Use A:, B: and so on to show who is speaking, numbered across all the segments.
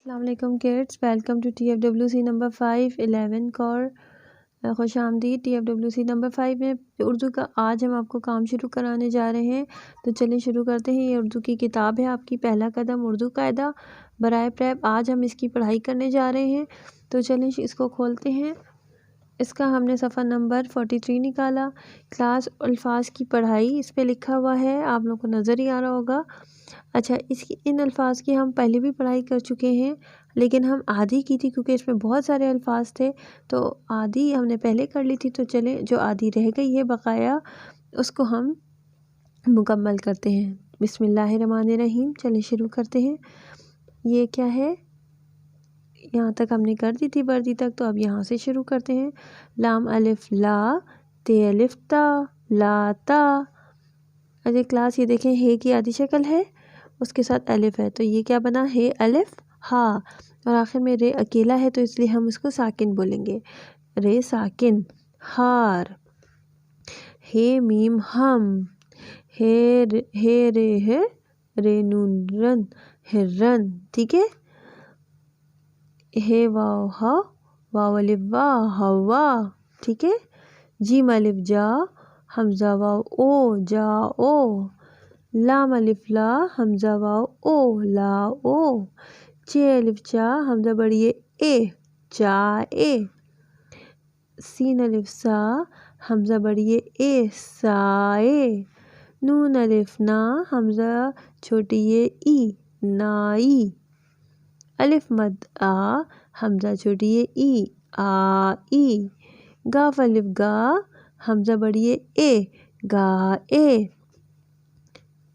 A: السلام علیکم kids, welcome to TFWC number 5 11 کور خوش آمدید۔ TFWC نمبر 5 میں اردو کا آج ہم آپ کو کام شروع کرانے جا رہے ہیں، تو چلیں شروع کرتے ہیں۔ یہ اردو کی کتاب ہے آپ کی پہلا قدم اردو قاعدہ برائے پریپ۔ آج ہم اس کی پڑھائی کرنے جا رہے ہیں، تو چلیں اس کو کھولتے ہیں۔ اس کا ہم نے صفحہ نمبر 43 نکالا، کلاس الفاظ کی پڑھائی اس پہ لکھا ہوا ہے، آپ لوگوں کو نظر ہی آ رہا ہوگا۔ اچھا، ان الفاظ کی ہم پہلے بھی پڑھائی کر چکے ہیں، لیکن ہم آدھی کی تھی کیونکہ اس میں بہت سارے الفاظ تھے، تو آدھی ہم نے پہلے کر لی تھی۔ تو چلیں جو آدھی رہ گئی ہے بقایا اس کو ہم مکمل کرتے ہیں۔ بسم اللہ الرحمن الرحیم، چلیں شروع کرتے ہیں۔ یہ کیا ہے؟ یہاں تک ہم نے کر دی تھی وردی تک، تو اب یہاں سے شروع کرتے ہیں۔ لام الف لا، تے الف تا، لا تا۔ اچھا کلاس، یہ دیکھیں ہے کی آدھی شکل ہے، اس کے ساتھ الف ہے، تو یہ کیا بنا؟ ہے الف ہا، اور آخر میں رے اکیلا ہے تو اس لیے ہم اس کو ساکن بولیں گے، رے ساکن۔ ہار، ہے میم ہم، ہے رے ہے، رے نون رن، ہرن، ٹھیک ہے۔ ہے واو ہا، واو الف وا، ہوا، ٹھیک ہے۔ جیم الف جا، حمزہ واو او، جا او۔ لام الف لا، حمزہ واو او، لا او۔ چے الف چا، حمزہ بڑھئے اے، چا اے۔ سین الف سا، حمزہ بڑھئے اے، سا اے۔ نون الف نا، حمزہ چھوٹی ای، نا ای۔ الف مد آ، حمزہ چھوٹی ای، آ ای۔ گاف الف گا، حمزہ بڑھئے اے، گا اے۔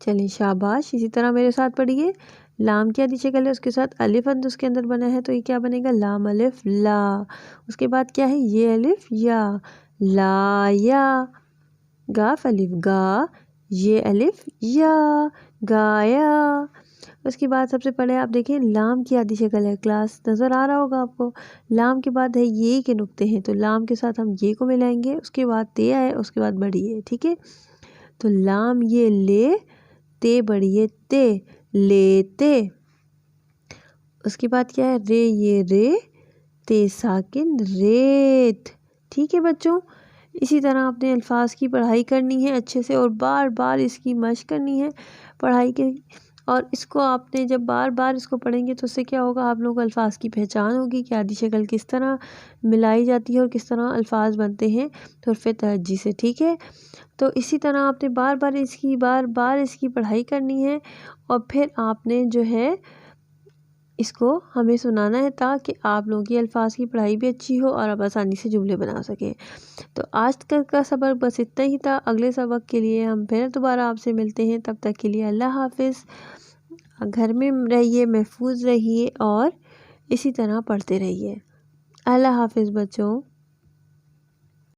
A: چلیں شاباش، اسی طرح میرے ساتھ پڑھیے۔ لام کی آدھی شکل ہے، اس کے ساتھ الف اند اس کے اندر بنا ہے، تو یہ کیا بنے گا؟ لام الف لا۔ اس کے بعد کیا ہے؟ یہ الف یا، لا یا۔ گاف الف گا، یہ الف یا، گایا۔ اس کے بعد سب سے پہلے آپ دیکھیں لام کی آدھی شکل ہے، کلاس نظر آ رہا ہوگا آپ کو۔ لام کے بعد ہے یہ کے نقطے ہیں، تو لام کے ساتھ ہم یہ کو ملائیں گے، اس کے بعد تے ہے، اس کے بعد بڑی ہے، ٹھیک ہے۔ تو لام یہ لے، تے بڑی ہے تے، لیتے۔ اس کے بعد کیا ہے؟ رے یہ رے، تے ساکن، ریت، ٹھیک ہے بچوں۔ اسی طرح آپ نے الفاظ کی پڑھائی کرنی ہے اچھے سے، اور بار بار اس کی مشق کرنی ہے پڑھائی کے، اور اس کو آپ نے جب بار بار اس کو پڑھیں گے تو اس سے کیا ہوگا؟ آپ لوگوں کو الفاظ کی پہچان ہوگی کہ آدھی شکل کس طرح ملائی جاتی ہے اور کس طرح الفاظ بنتے ہیں حروف تہجی سے، ٹھیک ہے۔ تو اسی طرح آپ نے بار بار اس کی پڑھائی کرنی ہے، اور پھر آپ نے جو ہے اس کو ہمیں سنانا ہے، تاکہ آپ لوگوں کی الفاظ کی پڑھائی بھی اچھی ہو اور آپ آسانی سے جملے بنا سکیں۔ تو آج تک کا سبق بس اتنا ہی تھا، اگلے سبق کے لیے ہم پھر دوبارہ آپ سے ملتے ہیں، تب تک کے لیے اللہ حافظ۔ گھر میں رہیے، محفوظ رہیے، اور اسی طرح پڑھتے رہیے۔ اللہ حافظ بچوں۔